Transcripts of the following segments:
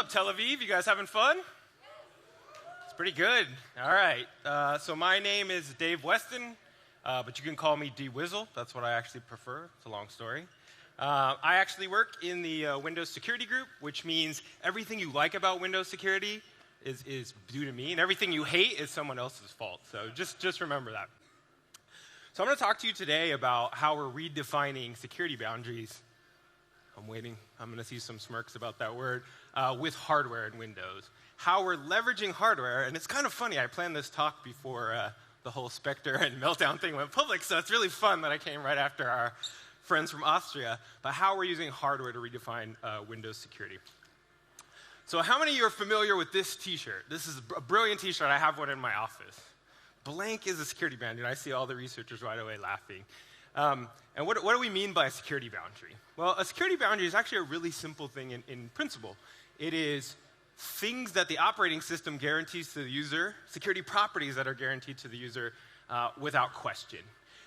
up, Tel Aviv? You guys having fun? It's pretty good. All right. So my name is Dave Weston, but you can call me D-Wizzle. That's what I actually prefer. It's a long story. I actually work in the Windows security group, which means everything you like about Windows security is due to me, and everything you hate is someone else's fault. So just remember that. So I'm going to talk to you today about how we're redefining security boundaries. I'm waiting. I'm going to see some smirks about that word, with hardware in Windows. How we're leveraging hardware, and it's kind of funny. I planned this talk before the whole Spectre and Meltdown thing went public, so it's really fun that I came right after our friends from Austria, but how we're using hardware to redefine Windows security. So how many of you are familiar with this t-shirt? This is a brilliant t-shirt. I have one in my office. Blank is a security boundary, and I see all the researchers right away laughing. And what do we mean by a security boundary? Well, a security boundary is actually a really simple thing in principle. It is things that the operating system guarantees to the user, security properties that are guaranteed to the user without question.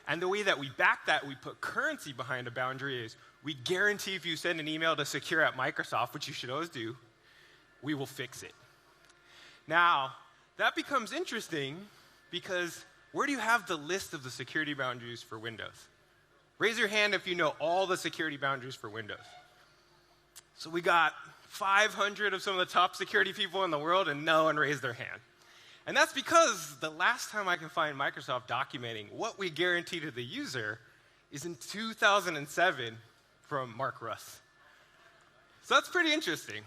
And the way that we back that, we put currency behind a boundary is we guarantee if you send an email to secure at Microsoft, which you should always do, we will fix it. Now, that becomes interesting because where do you have the list of the security boundaries for Windows? Raise your hand if you know all the security boundaries for Windows. So we got 500 of some of the top security people in the world, and no one raised their hand. And that's because the last time I can find Microsoft documenting what we guarantee to the user is in 2007 from Mark Russ. So that's pretty interesting.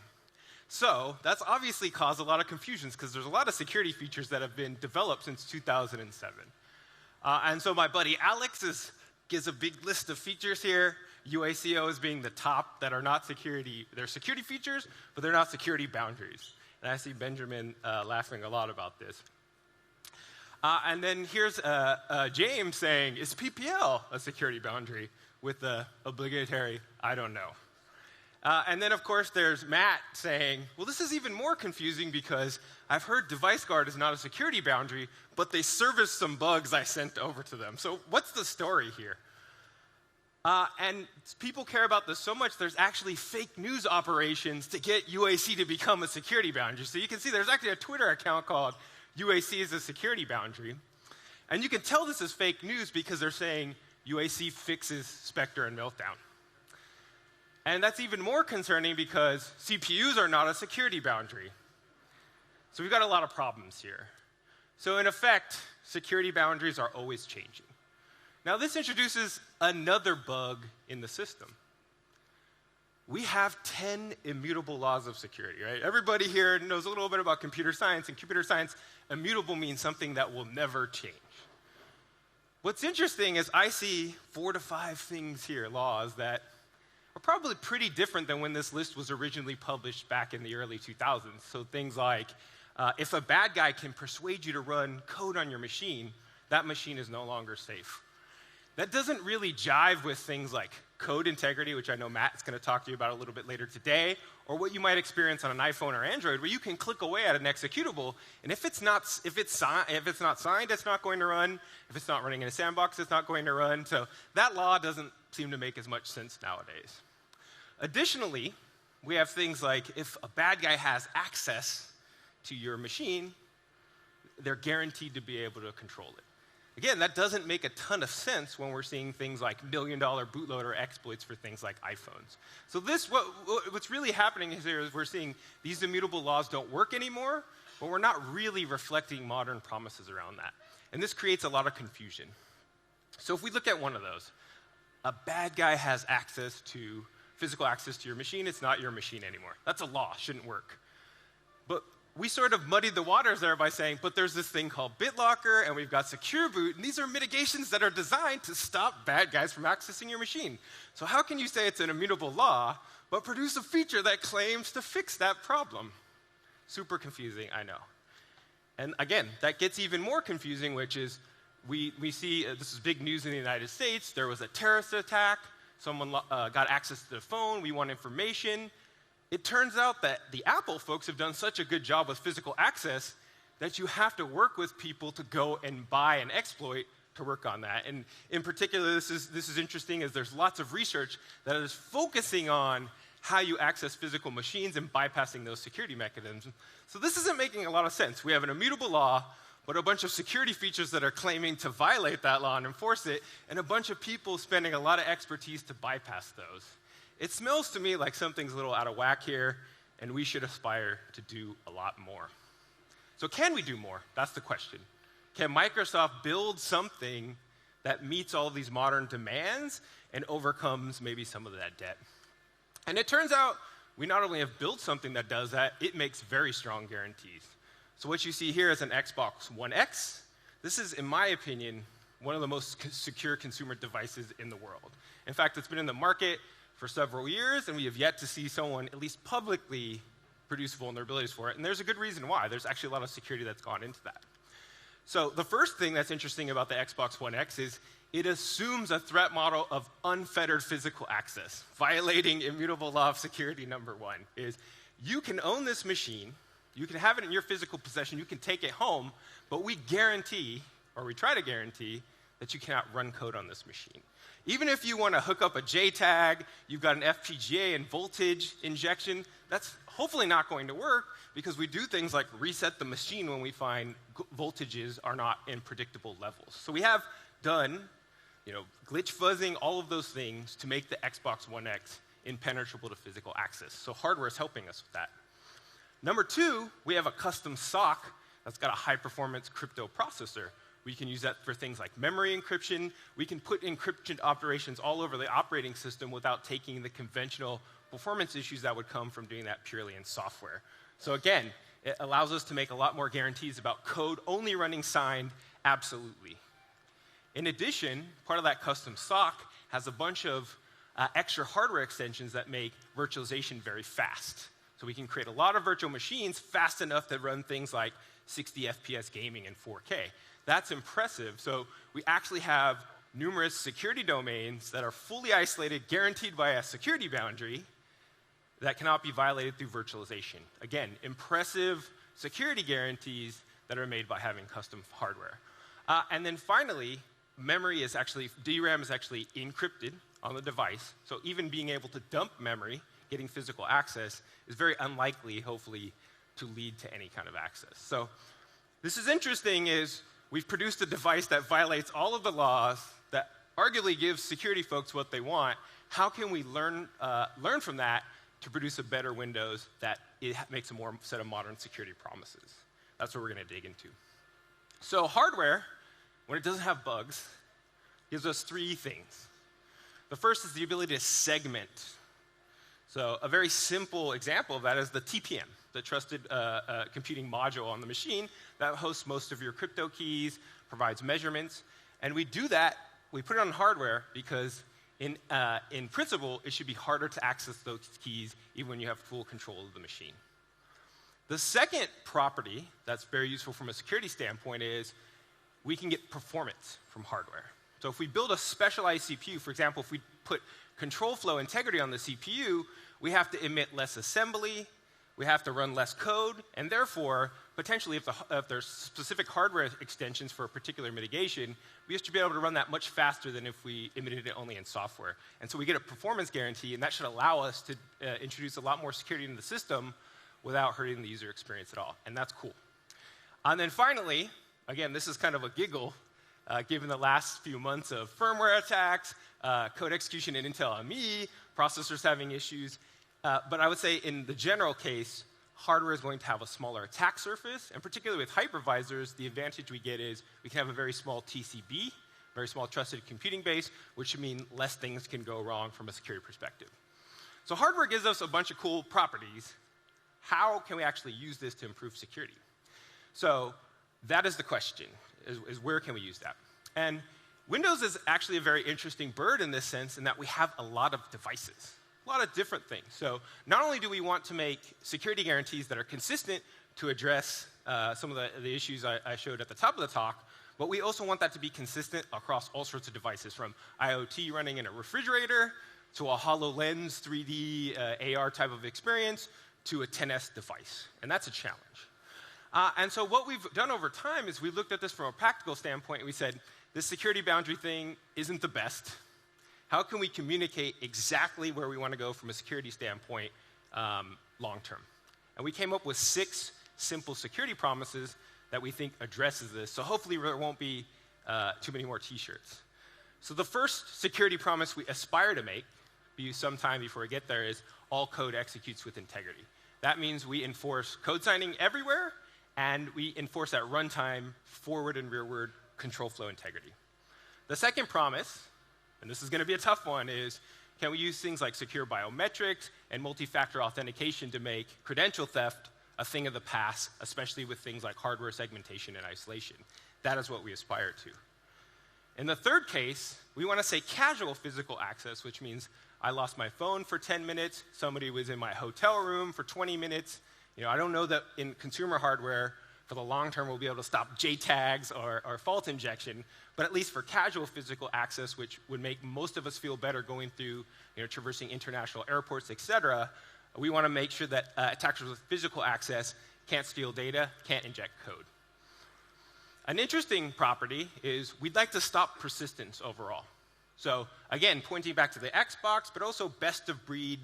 So that's obviously caused a lot of confusions because there's a lot of security features that have been developed since 2007. And so my buddy Alex gives a big list of features here. UACO is being the top that are not security. They're security features, but they're not security boundaries. And I see Benjamin laughing a lot about this. And then here's James saying, is PPL a security boundary with the obligatory, I don't know. And then, of course, there's Matt saying, well, this is even more confusing because I've heard device guard is not a security boundary, but they service some bugs I sent over to them. So what's the story here? And people care about this so much, there's actually fake news operations to get UAC to become a security boundary. So you can see there's actually a Twitter account called UAC is a security boundary. And you can tell this is fake news because they're saying UAC fixes Spectre and Meltdown. And that's even more concerning because CPUs are not a security boundary. So we've got a lot of problems here. So in effect, security boundaries are always changing. Now this introduces another bug in the system. We have 10 immutable laws of security, right? Everybody here knows a little bit about computer science, and computer science, immutable means something that will never change. What's interesting is I see 4 to 5 things here, laws that are probably pretty different than when this list was originally published back in the early 2000s. So things like, if a bad guy can persuade you to run code on your machine, that machine is no longer safe. That doesn't really jive with things like code integrity, which I know Matt's going to talk to you about a little bit later today, or what you might experience on an iPhone or Android, where you can click away at an executable, and if it's not signed, it's not going to run. If it's not running in a sandbox, it's not going to run. So that law doesn't seem to make as much sense nowadays. Additionally, we have things like if a bad guy has access to your machine, they're guaranteed to be able to control it. Again, that doesn't make a ton of sense when we're seeing things like million-dollar bootloader exploits for things like iPhones. So what's really happening here is we're seeing these immutable laws don't work anymore, but we're not really reflecting modern promises around that. And this creates a lot of confusion. So if we look at one of those, a bad guy has physical access to your machine, it's not your machine anymore. That's a law, shouldn't work. But we sort of muddied the waters there by saying, but there's this thing called BitLocker, and we've got Secure Boot, and these are mitigations that are designed to stop bad guys from accessing your machine. So how can you say it's an immutable law, but produce a feature that claims to fix that problem? Super confusing, I know. And again, that gets even more confusing, which is we see, this is big news in the United States, there was a terrorist attack, someone got access to the phone, we want information. It turns out that the Apple folks have done such a good job with physical access that you have to work with people to go and buy an exploit to work on that. And in particular, this is interesting as there's lots of research that is focusing on how you access physical machines and bypassing those security mechanisms. So this isn't making a lot of sense. We have an immutable law, but a bunch of security features that are claiming to violate that law and enforce it, and a bunch of people spending a lot of expertise to bypass those. It smells to me like something's a little out of whack here, and we should aspire to do a lot more. So can we do more? That's the question. Can Microsoft build something that meets all of these modern demands and overcomes maybe some of that debt? And it turns out we not only have built something that does that, it makes very strong guarantees. So what you see here is an Xbox One X. This is, in my opinion, one of the most secure consumer devices in the world. In fact, it's been in the market for several years, and we have yet to see someone, at least publicly, produce vulnerabilities for it. And there's a good reason why. There's actually a lot of security that's gone into that. So the first thing that's interesting about the Xbox One X is it assumes a threat model of unfettered physical access. Violating immutable law of security number one is you can own this machine, you can have it in your physical possession, you can take it home, but we guarantee, or we try to guarantee, that you cannot run code on this machine. Even if you want to hook up a JTAG, you've got an FPGA and voltage injection, that's hopefully not going to work because we do things like reset the machine when we find voltages are not in predictable levels. So we have done, glitch fuzzing, all of those things to make the Xbox One X impenetrable to physical access. So hardware is helping us with that. Number two, we have a custom SoC that's got a high-performance crypto processor. We can use that for things like memory encryption. We can put encryption operations all over the operating system without taking the conventional performance issues that would come from doing that purely in software. So again, it allows us to make a lot more guarantees about code only running signed absolutely. In addition, part of that custom SoC has a bunch of extra hardware extensions that make virtualization very fast. So we can create a lot of virtual machines fast enough to run things like 60 FPS gaming in 4K. That's impressive. So we actually have numerous security domains that are fully isolated, guaranteed by a security boundary that cannot be violated through virtualization. Again, impressive security guarantees that are made by having custom hardware. And then finally, DRAM is actually encrypted on the device. So even being able to dump memory, getting physical access, is very unlikely, hopefully, to lead to any kind of access. So this is interesting is we've produced a device that violates all of the laws, that arguably gives security folks what they want. How can we learn from that to produce a better Windows that it makes a more set of modern security promises? That's what we're going to dig into. So hardware, when it doesn't have bugs, gives us three things. The first is the ability to segment. So a very simple example of that is the TPM, the trusted computing module on the machine that hosts most of your crypto keys, provides measurements. And we do that, we put it on hardware because in principle, it should be harder to access those keys even when you have full control of the machine. The second property that's very useful from a security standpoint is we can get performance from hardware. So if we build a specialized CPU, for example, if we put control flow integrity on the CPU, we have to emit less assembly, we have to run less code, and therefore, potentially, if there's specific hardware extensions for a particular mitigation, we should be able to run that much faster than if we emitted it only in software. And so we get a performance guarantee, and that should allow us to introduce a lot more security into the system without hurting the user experience at all, and that's cool. And then finally, again, this is kind of a giggle, given the last few months of firmware attacks, code execution in Intel ME, processors having issues. But I would say in the general case, hardware is going to have a smaller attack surface, and particularly with hypervisors, the advantage we get is we can have a very small TCB, very small trusted computing base, which should mean less things can go wrong from a security perspective. So hardware gives us a bunch of cool properties. How can we actually use this to improve security? So that is the question, is where can we use that? And Windows is actually a very interesting bird in this sense in that we have a lot of devices. A lot of different things. So not only do we want to make security guarantees that are consistent to address some of the issues I showed at the top of the talk, but we also want that to be consistent across all sorts of devices, from IoT running in a refrigerator to a HoloLens 3D AR type of experience to a 10S device. And that's a challenge. And so what we've done over time is we looked at this from a practical standpoint, and we said, this security boundary thing isn't the best. how can we communicate exactly where we want to go from a security standpoint long term? And we came up with 6 simple security promises that we think addresses this. So hopefully there won't be too many more t-shirts. So the first security promise we aspire to make, sometime before we get there, is all code executes with integrity. That means we enforce code signing everywhere, and we enforce at runtime forward and rearward control flow integrity. The second promise, and this is going to be a tough one, is can we use things like secure biometrics and multi-factor authentication to make credential theft a thing of the past, especially with things like hardware segmentation and isolation? That is what we aspire to. In the third case, we want to say casual physical access, which means I lost my phone for 10 minutes, somebody was in my hotel room for 20 minutes. I don't know that in consumer hardware, for the long term, we'll be able to stop JTAGs or fault injection, but at least for casual physical access, which would make most of us feel better going through, traversing international airports, et cetera, we want to make sure that attackers with physical access can't steal data, can't inject code. An interesting property is we'd like to stop persistence overall. So again, pointing back to the Xbox, but also best-of-breed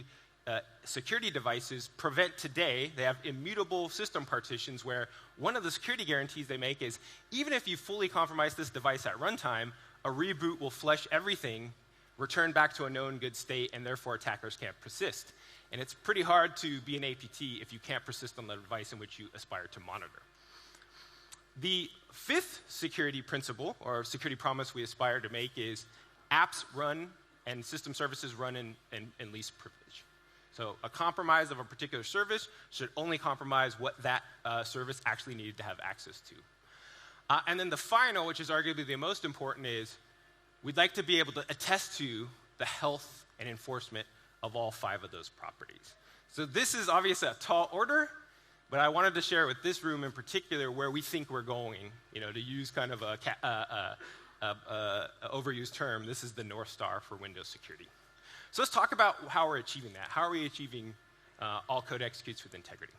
security devices prevent today, they have immutable system partitions where one of the security guarantees they make is even if you fully compromise this device at runtime, a reboot will flush everything, return back to a known good state, and therefore attackers can't persist. And it's pretty hard to be an APT if you can't persist on the device in which you aspire to monitor. The fifth security principle, or security promise we aspire to make, is apps run and system services run in least privilege. So a compromise of a particular service should only compromise what that service actually needed to have access to. And then the final, which is arguably the most important, is we'd like to be able to attest to the health and enforcement of all 5 of those properties. So this is obviously a tall order, but I wanted to share with this room in particular where we think we're going, to use kind of a overused term. This is the North Star for Windows security. So let's talk about how we're achieving that. How are we achieving all code executes with integrity?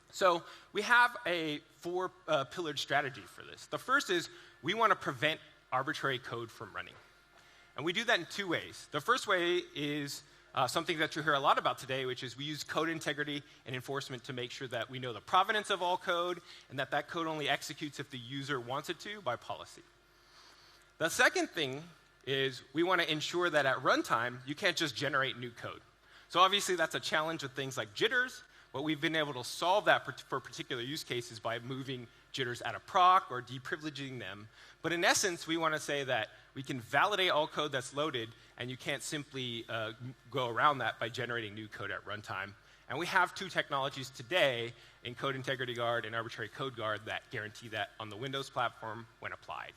So we have a 4-pillared strategy for this. The first is we want to prevent arbitrary code from running. And we do that in 2 ways. The first way is something that you hear a lot about today, which is we use code integrity and enforcement to make sure that we know the provenance of all code and that code only executes if the user wants it to by policy. The second thing is we want to ensure that at runtime, you can't just generate new code. So obviously that's a challenge with things like jitters, but we've been able to solve that for particular use cases by moving jitters out of proc or deprivileging them. But in essence, we want to say that we can validate all code that's loaded, and you can't simply go around that by generating new code at runtime. And we have 2 technologies today in Code Integrity Guard and Arbitrary Code Guard that guarantee that on the Windows platform when applied.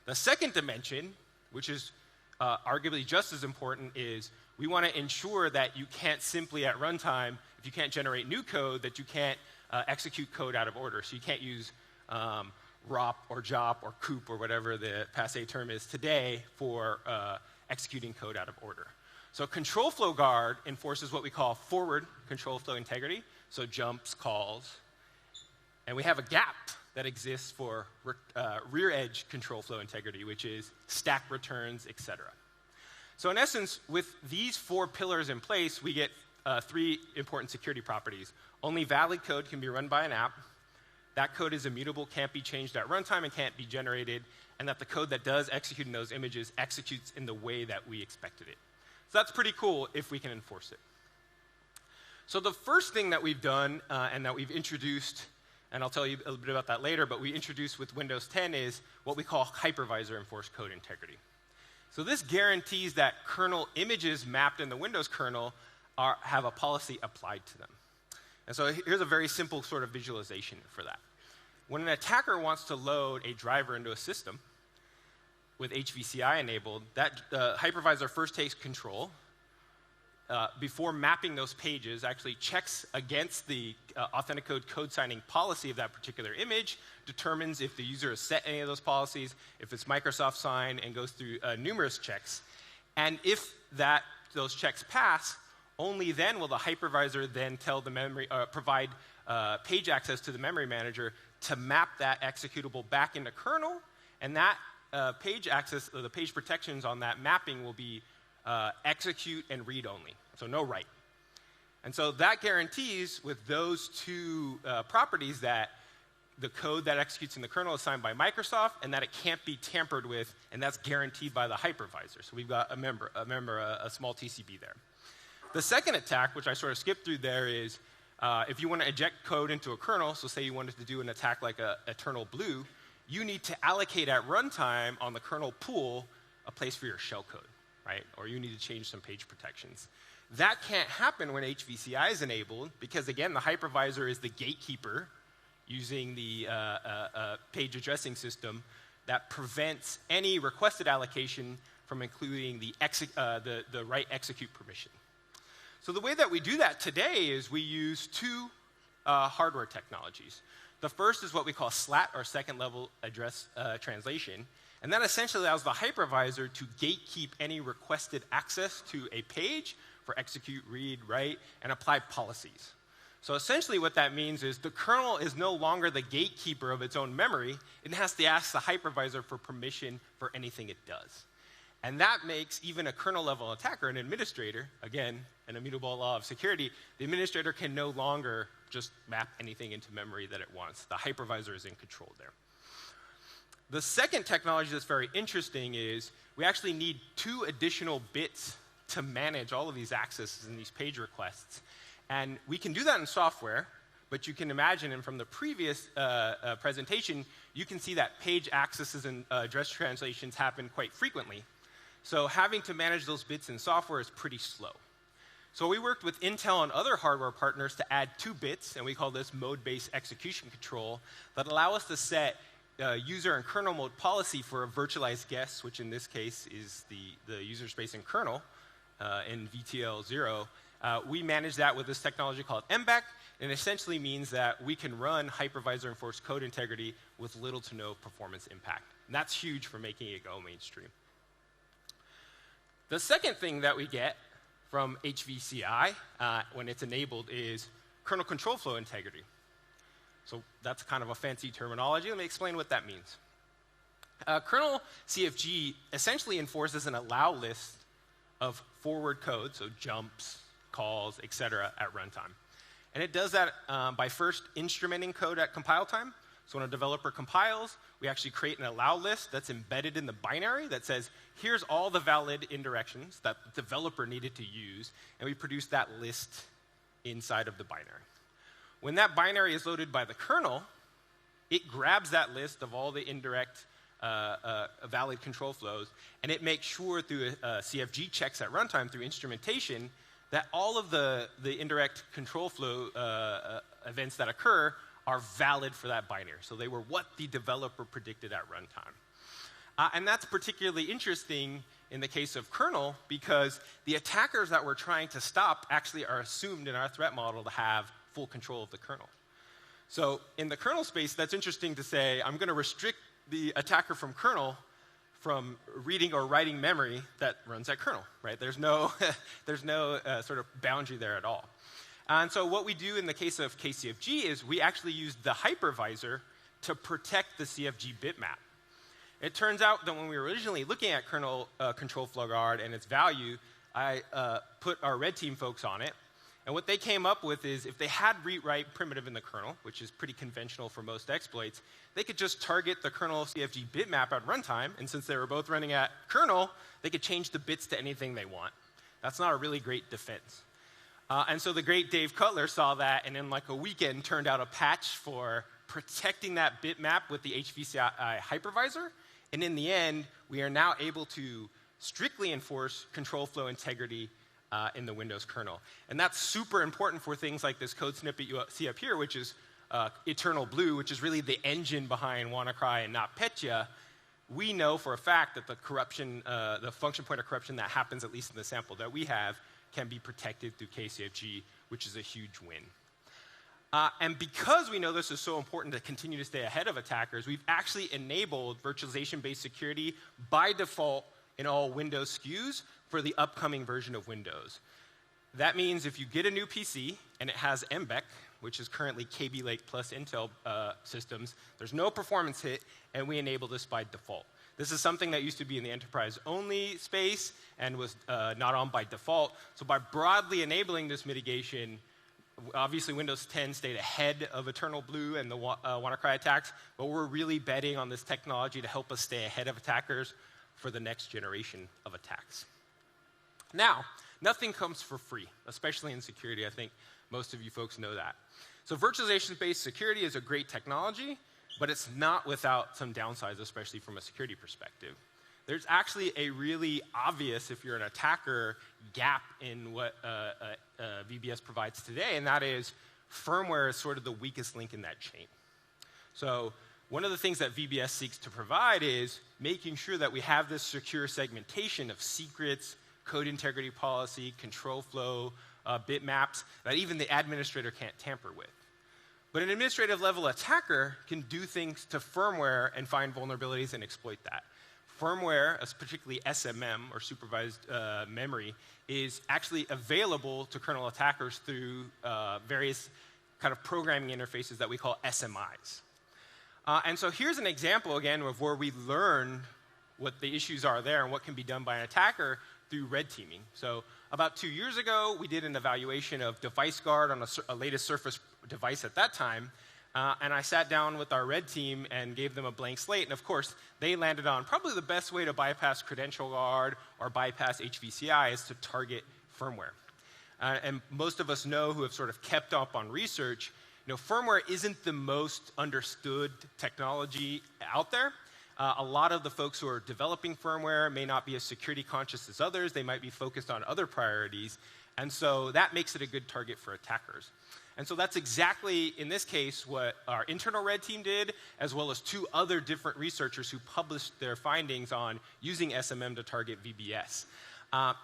The second dimension, which is arguably just as important, is we want to ensure that you can't simply at runtime, if you can't generate new code, that you can't execute code out of order. So you can't use ROP or JOP or COOP or whatever the passé term is today for executing code out of order. So Control Flow Guard enforces what we call forward control flow integrity, so jumps, calls. And we have a gap that exists for rear edge control flow integrity, which is stack returns, et cetera. So in essence, with these 4 pillars in place, we get 3 important security properties. Only valid code can be run by an app. That code is immutable, can't be changed at runtime, and can't be generated, and that the code that does execute in those images executes in the way that we expected it. So that's pretty cool if we can enforce it. So the first thing that we've done and that we've introduced, and I'll tell you a little bit about that later, but we introduced with Windows 10 is what we call hypervisor enforced code integrity. So this guarantees that kernel images mapped in the Windows kernel have a policy applied to them. And so here's a very simple sort of visualization for that. When an attacker wants to load a driver into a system with HVCI enabled, that hypervisor first takes control. Before mapping those pages, actually checks against the Authenticode code signing policy of that particular image, determines if the user has set any of those policies, if it's Microsoft sign, and goes through numerous checks. And if those checks pass, only then will the hypervisor then tell the memory, provide page access to the memory manager to map that executable back into kernel, and that page access, or the page protections on that mapping will be execute and read only, so no write. And so that guarantees with those two properties that the code that executes in the kernel is signed by Microsoft and that it can't be tampered with, and that's guaranteed by the hypervisor. So we've got a small TCB there. The second attack, which I sort of skipped through there, is if you want to inject code into a kernel, so say you wanted to do an attack like Eternal Blue, you need to allocate at runtime on the kernel pool a place for your shellcode, right? Or you need to change some page protections. That can't happen when HVCI is enabled because, again, the hypervisor is the gatekeeper using the page addressing system that prevents any requested allocation from including the write execute permission. So the way that we do that today is we use two hardware technologies. The first is what we call SLAT, or second level address translation. And that essentially allows the hypervisor to gatekeep any requested access to a page for execute, read, write, and apply policies. So essentially what that means is the kernel is no longer the gatekeeper of its own memory. It has to ask the hypervisor for permission for anything it does. And that makes even a kernel-level attacker, an administrator, again, an immutable law of security, the administrator can no longer just map anything into memory that it wants. The hypervisor is in control there. The second technology that's very interesting is we actually need 2 additional bits to manage all of these accesses and these page requests. And we can do that in software, but you can imagine, and from the previous presentation, you can see that page accesses and address translations happen quite frequently. So having to manage those bits in software is pretty slow. So we worked with Intel and other hardware partners to add 2 bits, and we call this mode-based execution control, that allow us to set user and kernel mode policy for a virtualized guest, which in this case is the user space in kernel in VTL0. We manage that with this technology called MBAC, and it essentially means that we can run hypervisor-enforced code integrity with little to no performance impact. And that's huge for making it go mainstream. The second thing that we get from HVCI when it's enabled is kernel control flow integrity. So that's kind of a fancy terminology. Let me explain what that means. Kernel CFG essentially enforces an allow list of forward code, so jumps, calls, et cetera, at runtime. And it does that by first instrumenting code at compile time. So when a developer compiles, we actually create an allow list that's embedded in the binary that says, here's all the valid indirections that the developer needed to use, and we produce that list inside of the binary. When that binary is loaded by the kernel, it grabs that list of all the indirect valid control flows, and it makes sure through CFG checks at runtime through instrumentation that all of the indirect control flow events that occur are valid for that binary. So they were what the developer predicted at runtime. And that's particularly interesting in the case of kernel because the attackers that we're trying to stop actually are assumed in our threat model to have full control of the kernel. So in the kernel space, that's interesting to say, I'm going to restrict the attacker from kernel from reading or writing memory that runs at kernel, right? There's no sort of boundary there at all. And so what we do in the case of KCFG is we actually use the hypervisor to protect the CFG bitmap. It turns out that when we were originally looking at kernel control flow guard and its value, I put our red team folks on it. And what they came up with is if they had read-write primitive in the kernel, which is pretty conventional for most exploits, they could just target the kernel CFG bitmap at runtime. And since they were both running at kernel, they could change the bits to anything they want. That's not a really great defense. And so the great Dave Cutler saw that, and in like a weekend turned out a patch for protecting that bitmap with the HVCI hypervisor. And in the end, we are now able to strictly enforce control flow integrity in the Windows kernel. And that's super important for things like this code snippet you see up here, which is Eternal Blue, which is really the engine behind WannaCry and NotPetya. We know for a fact that the corruption, the function pointer corruption that happens, at least in the sample that we have, can be protected through KCFG, which is a huge win. And because we know this is so important to continue to stay ahead of attackers, we've actually enabled virtualization-based security by default in all Windows SKUs for the upcoming version of Windows. That means if you get a new PC and it has MBEC, which is currently Kaby Lake plus Intel systems, there's no performance hit, and we enable this by default. This is something that used to be in the enterprise-only space and was not on by default. So by broadly enabling this mitigation, obviously Windows 10 stayed ahead of Eternal Blue and the WannaCry attacks, but we're really betting on this technology to help us stay ahead of attackers for the next generation of attacks. Now, nothing comes for free, especially in security. I think most of you folks know that. So virtualization-based security is a great technology, but it's not without some downsides, especially from a security perspective. There's actually a really obvious, if you're an attacker, gap in what VBS provides today, and that is firmware is sort of the weakest link in that chain. So one of the things that VBS seeks to provide is making sure that we have this secure segmentation of secrets, code integrity policy, control flow, bitmaps, that even the administrator can't tamper with. But an administrative level attacker can do things to firmware and find vulnerabilities and exploit that. Firmware, particularly SMM, or supervised memory, is actually available to kernel attackers through various kind of programming interfaces that we call SMIs. And so here's an example, again, of where we learn what the issues are there and what can be done by an attacker through red teaming. So about 2 years ago, we did an evaluation of Device Guard on a latest Surface device at that time. And I sat down with our red team and gave them a blank slate. And of course, they landed on probably the best way to bypass Credential Guard or bypass HVCI is to target firmware. And most of us know, who have sort of kept up on research, firmware isn't the most understood technology out there. A lot of the folks who are developing firmware may not be as security conscious as others. They might be focused on other priorities. And so that makes it a good target for attackers. And so that's exactly, in this case, what our internal red team did, as well as 2 other different researchers who published their findings on using SMM to target VBS.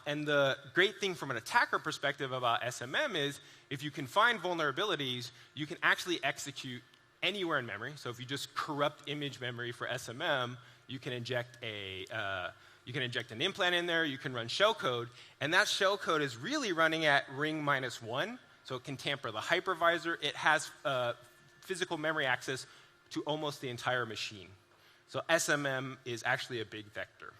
And the great thing from an attacker perspective about SMM is if you can find vulnerabilities, you can actually execute anywhere in memory. So if you just corrupt image memory for SMM, you can inject an implant in there, you can run shellcode, and that shellcode is really running at ring -1, so it can tamper the hypervisor. It has physical memory access to almost the entire machine. So SMM is actually a big vector.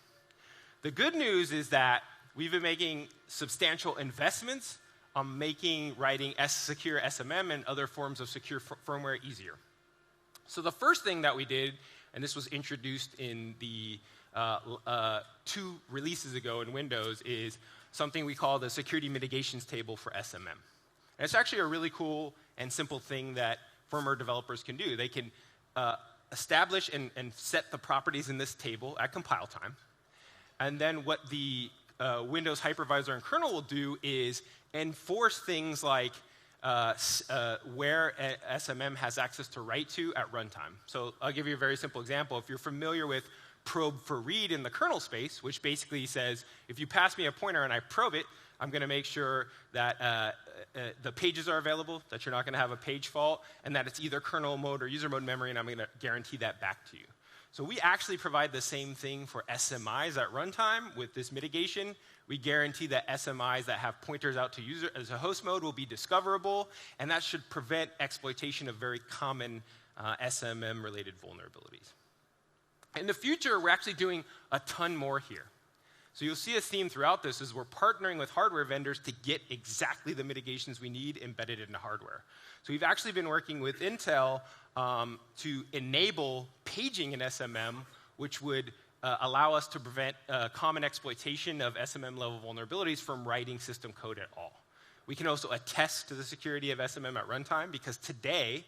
The good news is that we've been making substantial investments on making writing secure SMM and other forms of secure firmware easier. So the first thing that we did, and this was introduced in the 2 releases ago in Windows, is something we call the security mitigations table for SMM. And it's actually a really cool and simple thing that firmware developers can do. They can establish and set the properties in this table at compile time. And then what the Windows hypervisor and kernel will do is enforce things like where SMM has access to write to at runtime. So I'll give you a very simple example. If you're familiar with probe for read in the kernel space, which basically says, if you pass me a pointer and I probe it, I'm going to make sure that the pages are available, that you're not going to have a page fault, and that it's either kernel mode or user mode memory, and I'm going to guarantee that back to you. So we actually provide the same thing for SMIs at runtime with this mitigation. We guarantee that SMIs that have pointers out to user as a host mode will be discoverable, and that should prevent exploitation of very common SMM-related vulnerabilities. In the future, we're actually doing a ton more here. So you'll see a theme throughout this is we're partnering with hardware vendors to get exactly the mitigations we need embedded in the hardware. So we've actually been working with Intel to enable paging in SMM, which would allow us to prevent common exploitation of SMM-level vulnerabilities from writing system code at all. We can also attest to the security of SMM at runtime, because today,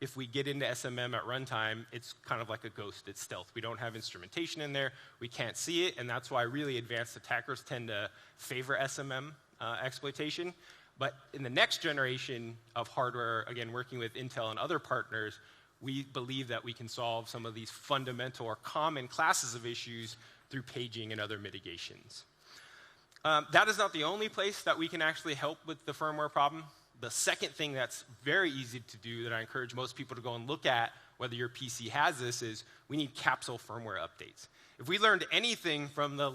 if we get into SMM at runtime, it's kind of like a ghost. It's stealth. We don't have instrumentation in there. We can't see it, and that's why really advanced attackers tend to favor SMM exploitation. But in the next generation of hardware, again, working with Intel and other partners, we believe that we can solve some of these fundamental or common classes of issues through paging and other mitigations. That is not the only place that we can actually help with the firmware problem. The second thing that's very easy to do that I encourage most people to go and look at, whether your PC has this, is we need capsule firmware updates. If we learned anything from the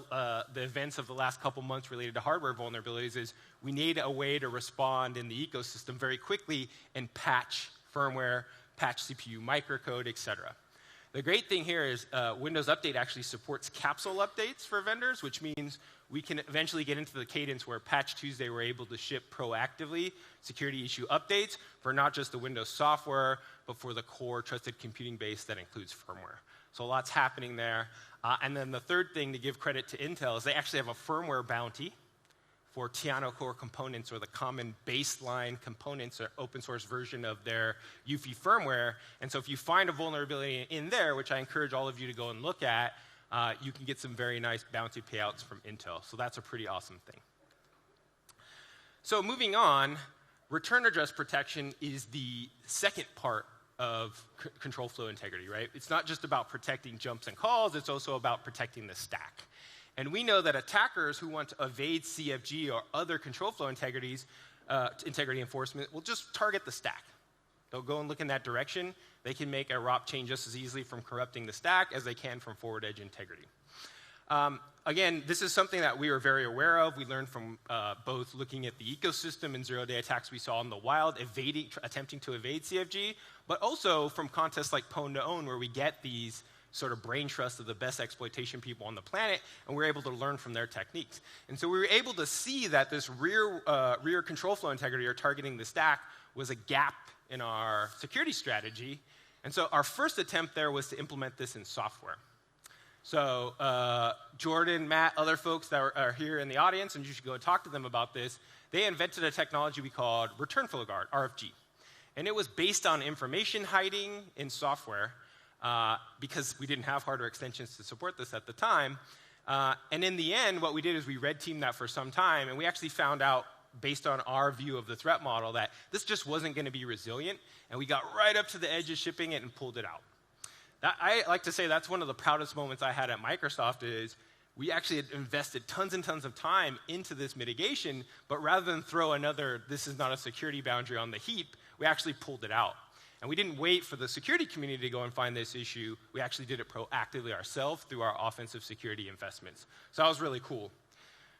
events of the last couple months related to hardware vulnerabilities, is we need a way to respond in the ecosystem very quickly and patch firmware, patch CPU microcode, et cetera. The great thing here is Windows Update actually supports capsule updates for vendors, which means we can eventually get into the cadence where Patch Tuesday we're able to ship proactively security issue updates for not just the Windows software, but for the core trusted computing base that includes firmware. So a lot's happening there. And then the third thing to give credit to Intel is they actually have a firmware bounty for Tiano core components, or the common baseline components or open source version of their UEFI firmware. And so if you find a vulnerability in there, which I encourage all of you to go and look at, you can get some very nice bounty payouts from Intel. So that's a pretty awesome thing. So moving on, return address protection is the second part of control flow integrity, right? It's not just about protecting jumps and calls, it's also about protecting the stack. And we know that attackers who want to evade CFG or other control flow integrity enforcement will just target the stack. They'll go and look in that direction. They can make a ROP chain just as easily from corrupting the stack as they can from forward edge integrity. Again, this is something that we were very aware of. We learned from both looking at the ecosystem and zero-day attacks we saw in the wild, attempting to evade CFG, but also from contests like Pwn to Own, where we get these sort of brain trust of the best exploitation people on the planet, and we're able to learn from their techniques. And so we were able to see that this rear control flow integrity, or targeting the stack, was a gap in our security strategy. And so our first attempt there was to implement this in software. So Jordan, Matt, other folks that are here in the audience, and you should go and talk to them about this, they invented a technology we called Return Flow Guard, RFG. And it was based on information hiding in software, because we didn't have hardware extensions to support this at the time. And in the end, what we did is we red teamed that for some time, and we actually found out, based on our view of the threat model, that this just wasn't going to be resilient, and we got right up to the edge of shipping it and pulled it out. I like to say that's one of the proudest moments I had at Microsoft, is we actually had invested tons and tons of time into this mitigation, but rather than throw another "this is not a security boundary" on the heap, we actually pulled it out. And we didn't wait for the security community to go and find this issue. We actually did it proactively ourselves through our offensive security investments. So that was really cool.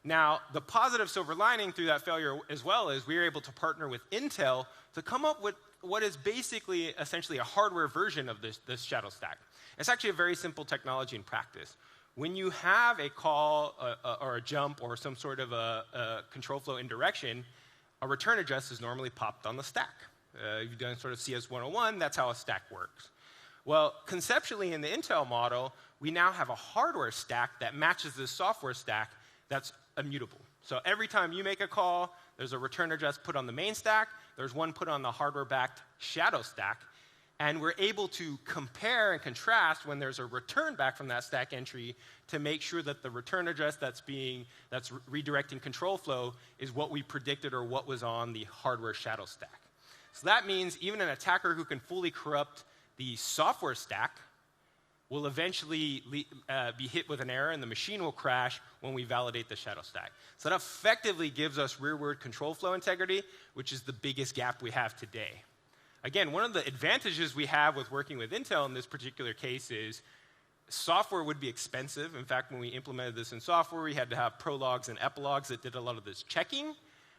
Now, the positive silver lining through that failure as well is we were able to partner with Intel to come up with what is basically essentially a hardware version of this shadow stack. It's actually a very simple technology in practice. When you have a call or a jump or some sort of a control flow indirection, a return address is normally popped on the stack. You've done sort of CS 101, that's how a stack works. Well, conceptually in the Intel model, we now have a hardware stack that matches this software stack that's immutable. So every time you make a call, there's a return address put on the main stack, there's one put on the hardware-backed shadow stack, and we're able to compare and contrast when there's a return back from that stack entry to make sure that the return address that's redirecting control flow is what we predicted or what was on the hardware shadow stack. So that means even an attacker who can fully corrupt the software stack will eventually be hit with an error, and the machine will crash when we validate the shadow stack. So that effectively gives us rearward control flow integrity, which is the biggest gap we have today. Again, one of the advantages we have with working with Intel in this particular case is software would be expensive. In fact, when we implemented this in software, we had to have prologues and epilogues that did a lot of this checking.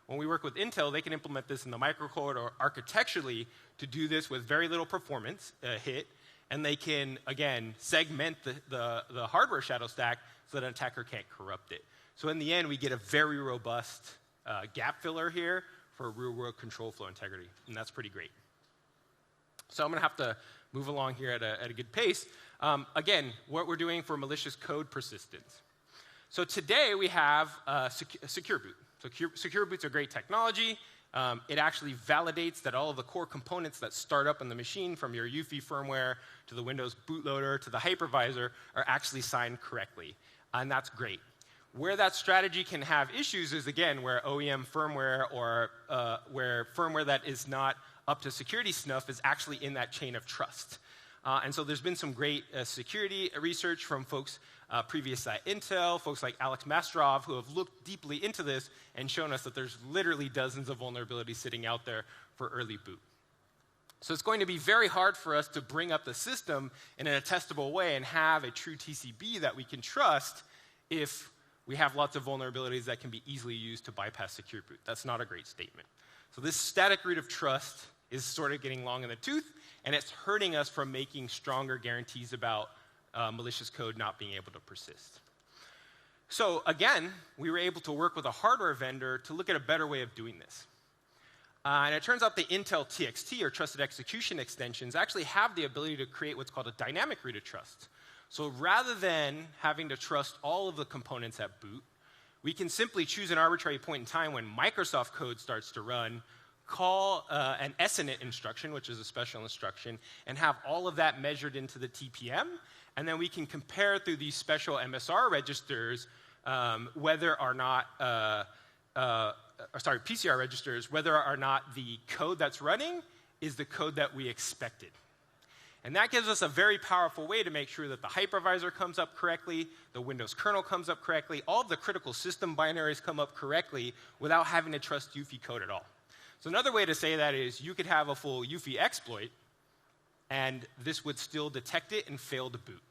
When we work with Intel, they can implement this in the microcode or architecturally to do this with very little performance hit, and they can, again, segment the hardware shadow stack so that an attacker can't corrupt it. So in the end, we get a very robust gap filler here for real-world control flow integrity, and that's pretty great. So I'm going to have to move along here at a good pace. Again, what we're doing for malicious code persistence. So today we have Secure Boot. So Secure Boot's a great technology. It actually validates that all of the core components that start up on the machine, from your UEFI firmware to the Windows bootloader to the hypervisor, are actually signed correctly. And that's great. Where that strategy can have issues is, again, where OEM firmware or where firmware that is not up to security snuff is actually in that chain of trust. And so there's been some great security research from folks previous at Intel, folks like Alex Mastrov, who have looked deeply into this and shown us that there's literally dozens of vulnerabilities sitting out there for early boot. So it's going to be very hard for us to bring up the system in a testable way and have a true TCB that we can trust if we have lots of vulnerabilities that can be easily used to bypass Secure Boot. That's not a great statement. So this static root of trust is sort of getting long in the tooth, and it's hurting us from making stronger guarantees about malicious code not being able to persist. So again, we were able to work with a hardware vendor to look at a better way of doing this. And it turns out the Intel TXT, or Trusted Execution Extensions, actually have the ability to create what's called a dynamic root of trust. So rather than having to trust all of the components at boot, we can simply choose an arbitrary point in time when Microsoft code starts to run, call an SINIT instruction, which is a special instruction, and have all of that measured into the TPM. And then we can compare through these special MSR registers whether or not, PCR registers, whether or not the code that's running is the code that we expected. And that gives us a very powerful way to make sure that the hypervisor comes up correctly, the Windows kernel comes up correctly, all of the critical system binaries come up correctly without having to trust UEFI code at all. So another way to say that is you could have a full UEFI exploit, and this would still detect it and fail to boot.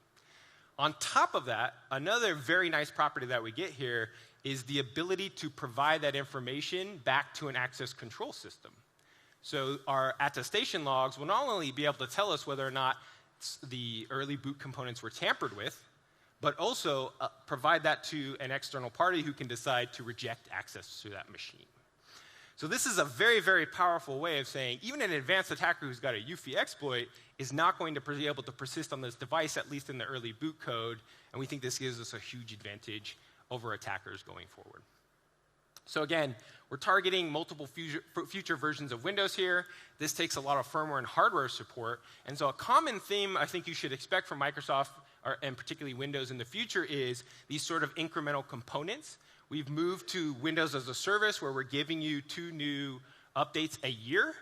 On top of that, another very nice property that we get here is the ability to provide that information back to an access control system. So our attestation logs will not only be able to tell us whether or not the early boot components were tampered with, but also provide that to an external party who can decide to reject access to that machine. So this is a very, very powerful way of saying even an advanced attacker who's got a UEFI exploit is not going to be able to persist on this device, at least in the early boot code, and we think this gives us a huge advantage over attackers going forward. So again, we're targeting multiple future versions of Windows here. This takes a lot of firmware and hardware support. And so a common theme I think you should expect from Microsoft, and particularly Windows in the future, is these sort of incremental components. We've moved to Windows as a service, where we're giving you 2 new updates a year.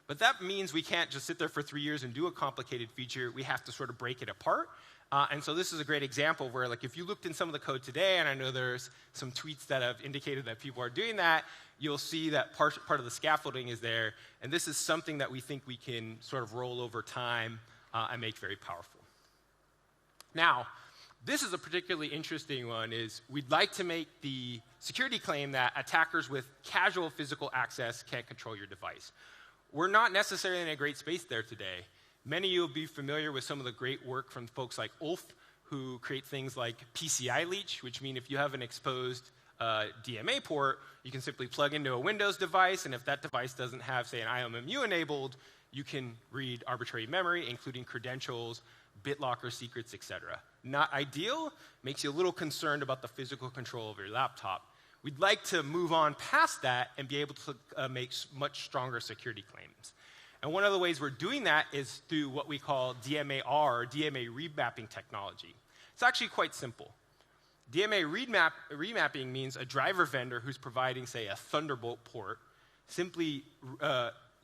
But that means we can't just sit there for 3 years and do a complicated feature. We have to sort of break it apart. And so this is a great example where, like, if you looked in some of the code today, and I know there's some tweets that have indicated that people are doing that, you'll see that part of the scaffolding is there. And this is something that we think we can sort of roll over time and make very powerful. Now, this is a particularly interesting one, is we'd like to make the security claim that attackers with casual physical access can't control your device. We're not necessarily in a great space there today. Many of you will be familiar with some of the great work from folks like Ulf, who create things like PCI leech, which mean if you have an exposed DMA port, you can simply plug into a Windows device, and if that device doesn't have, say, an IOMMU enabled, you can read arbitrary memory, including credentials, BitLocker secrets, etc. Not ideal, makes you a little concerned about the physical control of your laptop. We'd like to move on past that and be able to make much stronger security claims. And one of the ways we're doing that is through what we call DMA-R, or DMA remapping technology. It's actually quite simple. DMA remapping means a driver vendor who's providing, say, a Thunderbolt port simply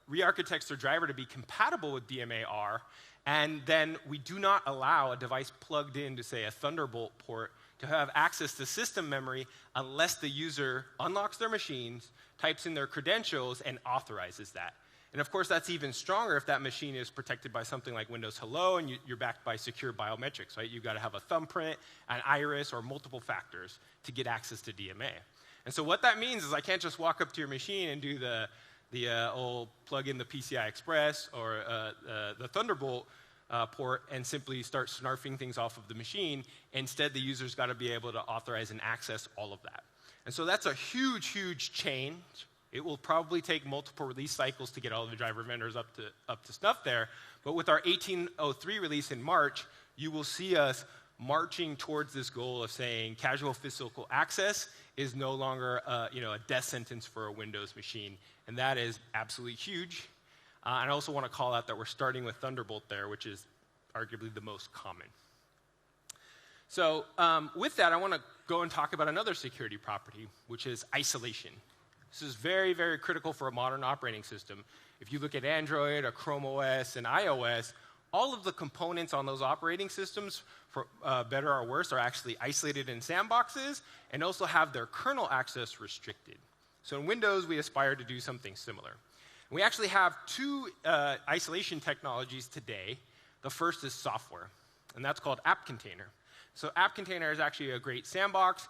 re-architects their driver to be compatible with DMA-R, and then we do not allow a device plugged into, say, a Thunderbolt port to have access to system memory unless the user unlocks their machines, types in their credentials, and authorizes that. And of course, that's even stronger if that machine is protected by something like Windows Hello and you're backed by secure biometrics, right? You've got to have a thumbprint, an iris, or multiple factors to get access to DMA. And so what that means is I can't just walk up to your machine and do the old plug in the PCI Express or the Thunderbolt port and simply start snarfing things off of the machine. Instead, the user's got to be able to authorize and access all of that. And so that's a huge, huge change. It will probably take multiple release cycles to get all the driver vendors up to snuff there. But with our 1803 release in March, you will see us marching towards this goal of saying casual physical access is no longer a death sentence for a Windows machine. And that is absolutely huge. And I also want to call out that we're starting with Thunderbolt there, which is arguably the most common. So with that, I want to go and talk about another security property, which is isolation. This is very, very critical for a modern operating system. If you look at Android or Chrome OS and iOS, all of the components on those operating systems, for better or worse, are actually isolated in sandboxes and also have their kernel access restricted. So in Windows, we aspire to do something similar. And we actually have 2 isolation technologies today. The first is software, and that's called App Container. So App Container is actually a great sandbox.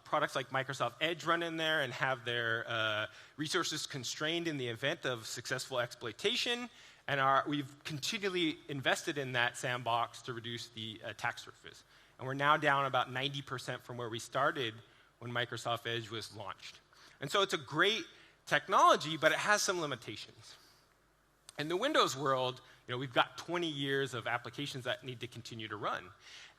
products like Microsoft Edge run in there and have their resources constrained in the event of successful exploitation. And we've continually invested in that sandbox to reduce the attack surface. And we're now down about 90% from where we started when Microsoft Edge was launched. And so it's a great technology, but it has some limitations. In the Windows world, we've got 20 years of applications that need to continue to run.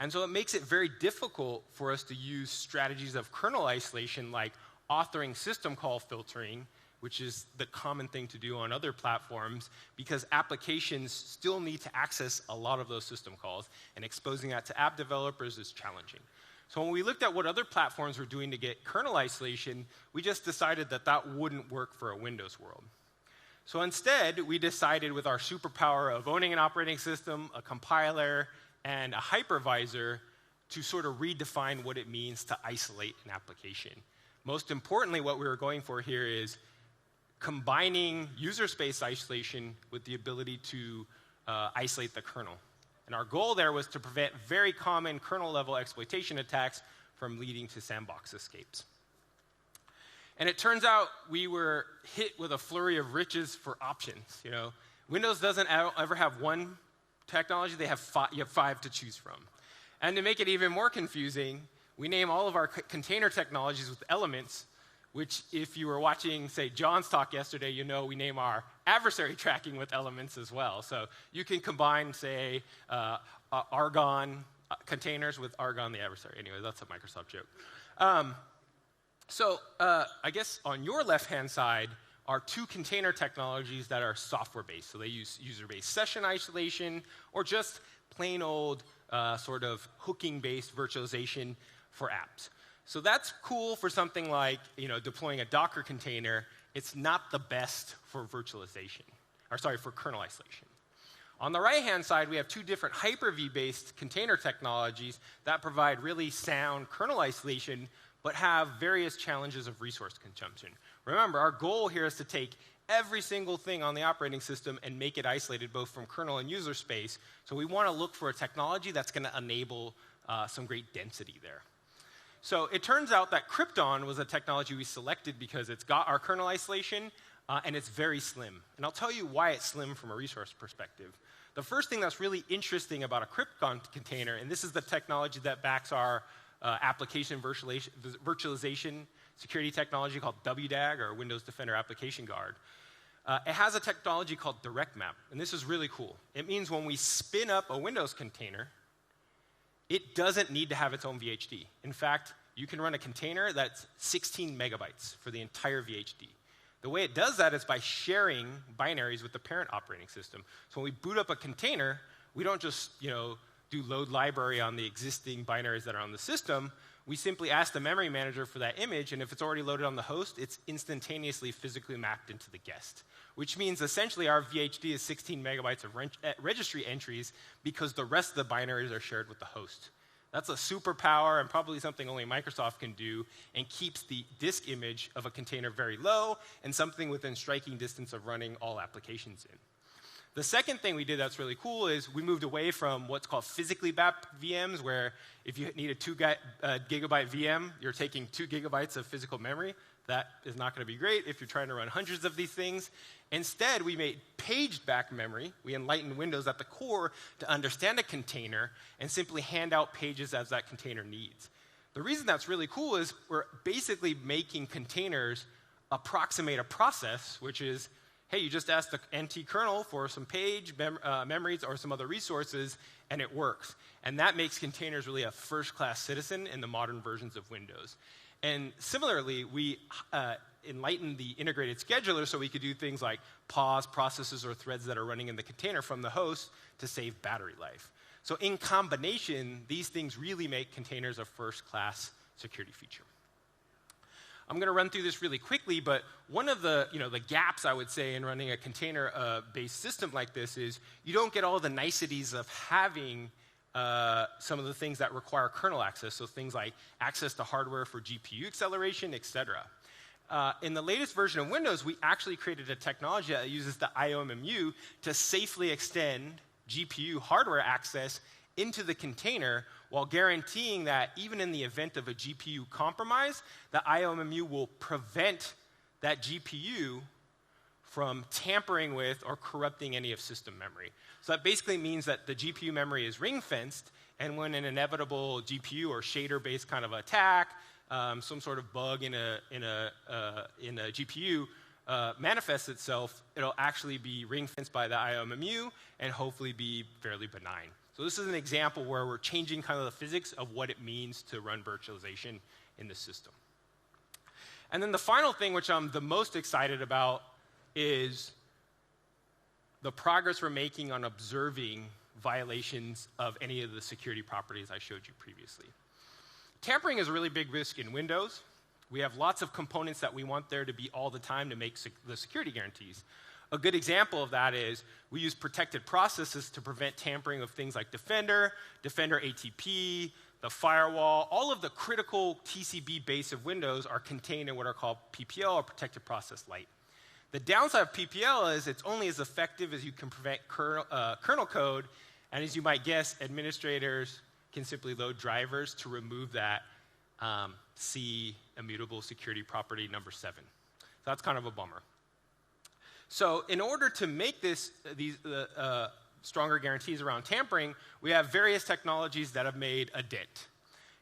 And so it makes it very difficult for us to use strategies of kernel isolation like authoring system call filtering, which is the common thing to do on other platforms, because applications still need to access a lot of those system calls, and exposing that to app developers is challenging. So when we looked at what other platforms were doing to get kernel isolation, we just decided that that wouldn't work for a Windows world. So instead, we decided with our superpower of owning an operating system, a compiler, and a hypervisor to sort of redefine what it means to isolate an application. Most importantly, what we were going for here is combining user space isolation with the ability to isolate the kernel. And our goal there was to prevent very common kernel-level exploitation attacks from leading to sandbox escapes. And it turns out we were hit with a flurry of riches for options. Windows doesn't ever have one technology. You have 5 to choose from. And to make it even more confusing, we name all of our container technologies with elements, which if you were watching, say, John's talk yesterday, we name our adversary tracking with elements as well. So you can combine, say, Argon containers with Argon the adversary. Anyway, that's a Microsoft joke. So I guess on your left-hand side are 2 container technologies that are software-based. So they use user-based session isolation or just plain old sort of hooking-based virtualization for apps. So that's cool for something like deploying a Docker container. It's not the best for virtualization, for kernel isolation. On the right-hand side, we have 2 different Hyper-V-based container technologies that provide really sound kernel isolation, but have various challenges of resource consumption. Remember, our goal here is to take every single thing on the operating system and make it isolated both from kernel and user space. So we want to look for a technology that's going to enable some great density there. So it turns out that Krypton was a technology we selected because it's got our kernel isolation, and it's very slim. And I'll tell you why it's slim from a resource perspective. The first thing that's really interesting about a Krypton container, and this is the technology that backs our application virtualization security technology called WDAG, or Windows Defender Application Guard. It has a technology called Direct Map, and this is really cool. It means when we spin up a Windows container, it doesn't need to have its own VHD. In fact, you can run a container that's 16 megabytes for the entire VHD. The way it does that is by sharing binaries with the parent operating system. So when we boot up a container, we don't just do load library on the existing binaries that are on the system. We simply ask the memory manager for that image, and if it's already loaded on the host, it's instantaneously physically mapped into the guest, which means essentially our VHD is 16 megabytes of registry entries because the rest of the binaries are shared with the host. That's a superpower and probably something only Microsoft can do, and keeps the disk image of a container very low and something within striking distance of running all applications in. The second thing we did that's really cool is we moved away from what's called physically mapped VMs, where if you need a 2 gigabyte VM, you're taking 2 gigabytes of physical memory. That is not going to be great if you're trying to run hundreds of these things. Instead, we made paged back memory. We enlightened Windows at the core to understand a container and simply hand out pages as that container needs. The reason that's really cool is we're basically making containers approximate a process, which is, hey, you just ask the NT kernel for some page memories or some other resources, and it works. And that makes containers really a first-class citizen in the modern versions of Windows. And similarly, we enlightened the integrated scheduler so we could do things like pause processes or threads that are running in the container from the host to save battery life. So in combination, these things really make containers a first-class security feature. I'm going to run through this really quickly, but one of the gaps, I would say, in running a container-based system like this is you don't get all the niceties of having some of the things that require kernel access, so things like access to hardware for GPU acceleration, et cetera. In the latest version of Windows, we actually created a technology that uses the IOMMU to safely extend GPU hardware access into the container while guaranteeing that even in the event of a GPU compromise, the IOMMU will prevent that GPU from tampering with or corrupting any of system memory. So that basically means that the GPU memory is ring-fenced, and when an inevitable GPU or shader-based kind of attack, some sort of bug in a GPU manifests itself, it'll actually be ring-fenced by the IOMMU and hopefully be fairly benign. So this is an example where we're changing kind of the physics of what it means to run virtualization in the system. And then the final thing, which I'm the most excited about, is the progress we're making on observing violations of any of the security properties I showed you previously. Tampering is a really big risk in Windows. We have lots of components that we want there to be all the time to make the security guarantees. A good example of that is we use protected processes to prevent tampering of things like Defender, Defender ATP, the firewall. All of the critical TCB base of Windows are contained in what are called PPL, or Protected Process Lite. The downside of PPL is it's only as effective as you can prevent kernel code, and as you might guess, administrators can simply load drivers to remove that C immutable security property number 7. So that's kind of a bummer. So in order to make these stronger guarantees around tampering, we have various technologies that have made a dent.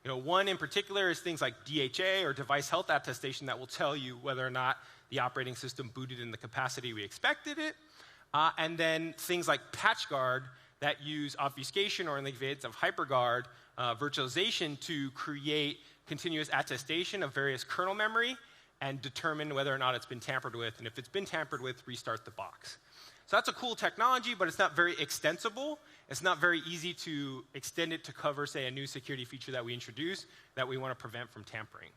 One in particular is things like DHA, or device health attestation, that will tell you whether or not the operating system booted in the capacity we expected it. And then things like PatchGuard that use obfuscation, or in the case of HyperGuard, virtualization to create continuous attestation of various kernel memory and determine whether or not it's been tampered with. And if it's been tampered with, restart the box. So that's a cool technology, but it's not very extensible. It's not very easy to extend it to cover, say, a new security feature that we introduce that we want to prevent from tampering.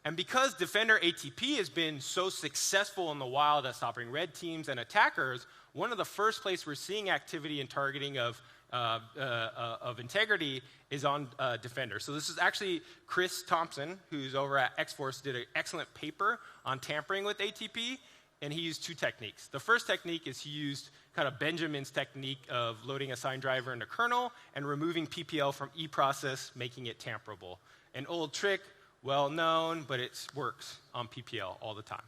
And because Defender ATP has been so successful in the wild at stopping red teams and attackers, one of the first places we're seeing activity and targeting of integrity is on Defender. So this is actually Chris Thompson, who's over at X-Force, did an excellent paper on tampering with ATP, and he used 2 techniques. The first technique is he used kind of Benjamin's technique of loading a signed driver into kernel and removing PPL from eProcess, making it tamperable. An old trick, well known, but it works on PPL all the time.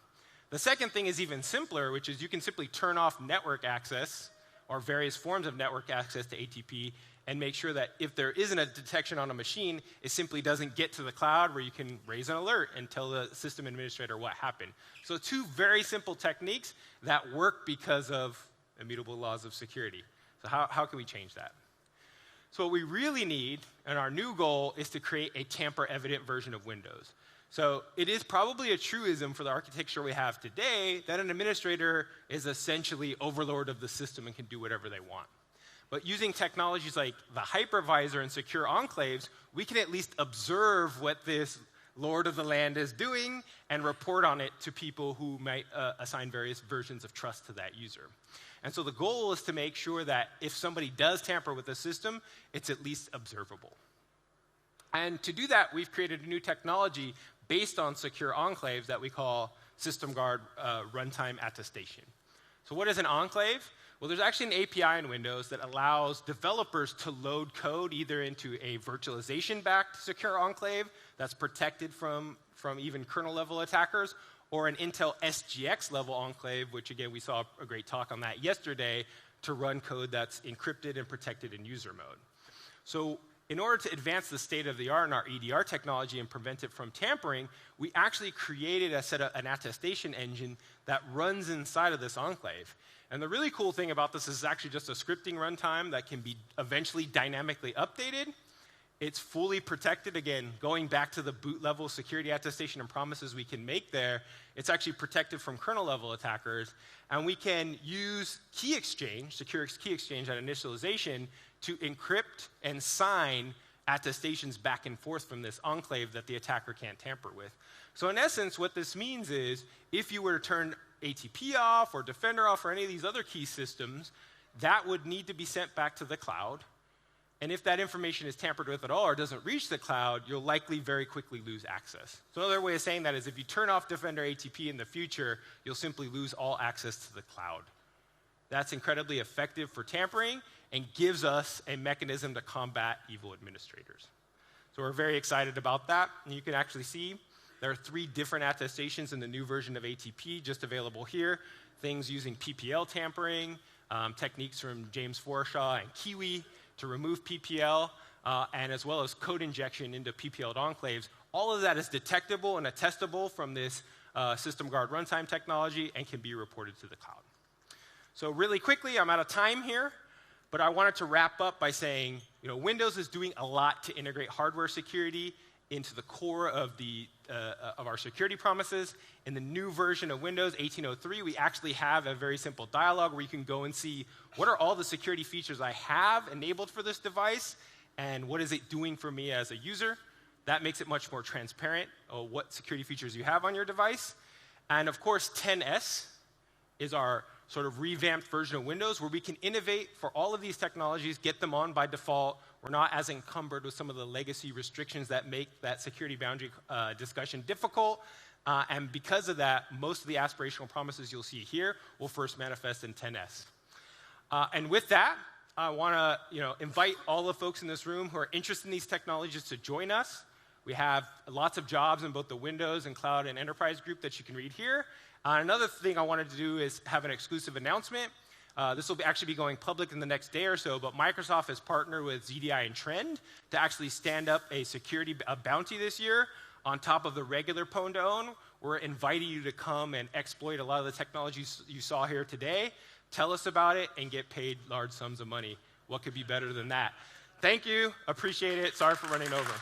The second thing is even simpler, which is you can simply turn off network access or various forms of network access to ATP and make sure that if there isn't a detection on a machine, it simply doesn't get to the cloud where you can raise an alert and tell the system administrator what happened. So 2 very simple techniques that work because of immutable laws of security. So how can we change that? So what we really need, and our new goal, is to create a tamper-evident version of Windows. So it is probably a truism for the architecture we have today that an administrator is essentially overlord of the system and can do whatever they want. But using technologies like the hypervisor and secure enclaves, we can at least observe what this lord of the land is doing and report on it to people who might assign various versions of trust to that user. And so the goal is to make sure that if somebody does tamper with the system, it's at least observable. And to do that, we've created a new technology based on secure enclaves that we call SystemGuard runtime attestation. So what is an enclave? Well, there's actually an API in Windows that allows developers to load code either into a virtualization-backed secure enclave that's protected from even kernel-level attackers, or an Intel SGX-level enclave, which, again, we saw a great talk on that yesterday, to run code that's encrypted and protected in user mode. So in order to advance the state-of-the-art in our EDR technology and prevent it from tampering, we actually created an attestation engine that runs inside of this enclave. And the really cool thing about this is actually just a scripting runtime that can be eventually dynamically updated. It's fully protected. Again, going back to the boot-level security attestation and promises we can make there, it's actually protected from kernel-level attackers. And we can use key exchange, secure key exchange at initialization, to encrypt and sign attestations back and forth from this enclave that the attacker can't tamper with. So in essence, what this means is if you were to turn ATP off or Defender off or any of these other key systems, that would need to be sent back to the cloud. And if that information is tampered with at all or doesn't reach the cloud, you'll likely very quickly lose access. So another way of saying that is if you turn off Defender ATP in the future, you'll simply lose all access to the cloud. That's incredibly effective for tampering, and gives us a mechanism to combat evil administrators. So we're very excited about that. And you can actually see there are 3 different attestations in the new version of ATP just available here. Things using PPL tampering, techniques from James Forshaw and Kiwi to remove PPL, and as well as code injection into PPL enclaves. All of that is detectable and attestable from this System Guard runtime technology and can be reported to the cloud. So really quickly, I'm out of time here, but I wanted to wrap up by saying, Windows is doing a lot to integrate hardware security into the core of our security promises. In the new version of Windows, 18.03, we actually have a very simple dialog where you can go and see what are all the security features I have enabled for this device, and what is it doing for me as a user. That makes it much more transparent what security features you have on your device. And of course, 10S is our sort of revamped version of Windows where we can innovate for all of these technologies, get them on by default. We're not as encumbered with some of the legacy restrictions that make that security boundary discussion difficult. And because of that, most of the aspirational promises you'll see here will first manifest in 10S. And with that, I want to invite all the folks in this room who are interested in these technologies to join us. We have lots of jobs in both the Windows and Cloud and Enterprise group that you can read here. Another thing I wanted to do is have an exclusive announcement. This will actually be going public in the next day or so, but Microsoft has partnered with ZDI and Trend to actually stand up a security bounty this year on top of the regular pwn to own. We're inviting you to come and exploit a lot of the technologies you saw here today. Tell us about it and get paid large sums of money. What could be better than that? Thank you. Appreciate it. Sorry for running over.